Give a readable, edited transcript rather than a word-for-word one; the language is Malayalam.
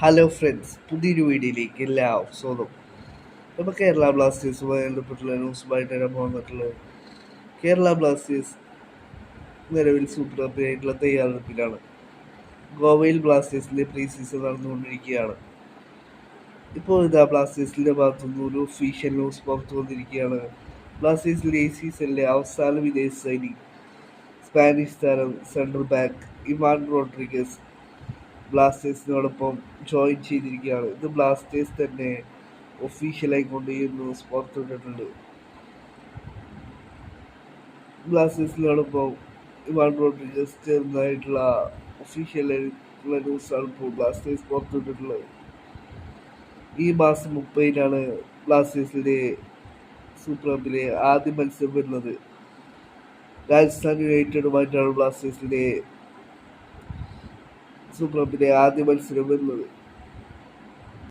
ഹലോ ഫ്രണ്ട്സ്, പുതിയൊരു വീഡിയോയിലേക്ക് എല്ലാവർക്കും സ്വാഗതം. ഇപ്പോൾ കേരള ബ്ലാസ്റ്റേഴ്സുമായി ബന്ധപ്പെട്ടുള്ള ന്യൂസുമായിട്ട് വരാൻ പോകുന്നിട്ടുള്ളത്. കേരള ബ്ലാസ്റ്റേഴ്സ് നിലവിൽ സൂപ്പർ കപ്പിനായിട്ടുള്ള തയ്യാറെടുപ്പിലാണ്. ഗോവയിൽ ബ്ലാസ്റ്റേഴ്സിൻ്റെ പ്രീ സീസൺ നടന്നുകൊണ്ടിരിക്കുകയാണ്. ഇപ്പോൾ ഇതാ ബ്ലാസ്റ്റേഴ്സിൻ്റെ ഭാഗത്തുനിന്ന് ഒരു ഒഫീഷ്യൽ ന്യൂസ് പുറത്തു വന്നിരിക്കുകയാണ്. ബ്ലാസ്റ്റേഴ്സിൻ്റെ ഈ സീസണിലെ അവസാന വിദേശ സൈനിങ് സ്പാനിഷ് താരം സെൻട്രൽ ബാക്ക് ഇവാൻ റോഡ്രിഗസ് ബ്ലാസ്റ്റേഴ്സിനോടൊപ്പം ജോയിൻ ചെയ്തിരിക്കുകയാണ്. ഇത് ബ്ലാസ്റ്റേഴ്സ് തന്നെ ഒഫീഷ്യലായി കൊണ്ട് ഈ ന്യൂസ് പുറത്തുവിട്ടിട്ടുണ്ട്. ബ്ലാസ്റ്റേഴ്സിനോടൊപ്പം ഇവാൻ റോഡ്രിഗസ് ചേർന്നതായിട്ടുള്ള ഒഫീഷ്യലായിട്ടുള്ള ന്യൂസാണ് ഇപ്പോൾ ബ്ലാസ്റ്റേഴ്സ് പുറത്തുവിട്ടിട്ടുള്ളത്. ഈ മാസം 30-നാണ് ബ്ലാസ്റ്റേഴ്സിൻ്റെ സൂപ്പർ കപ്പിലെ ആദ്യ മത്സരം വരുന്നത്. രാജസ്ഥാൻ യുണൈറ്റഡുമായിട്ടാണ് ബ്ലാസ്റ്റേഴ്സിൻ്റെ സൂപ്പർ കപ്പിലെ ആദ്യ മത്സരം വരുന്നത്.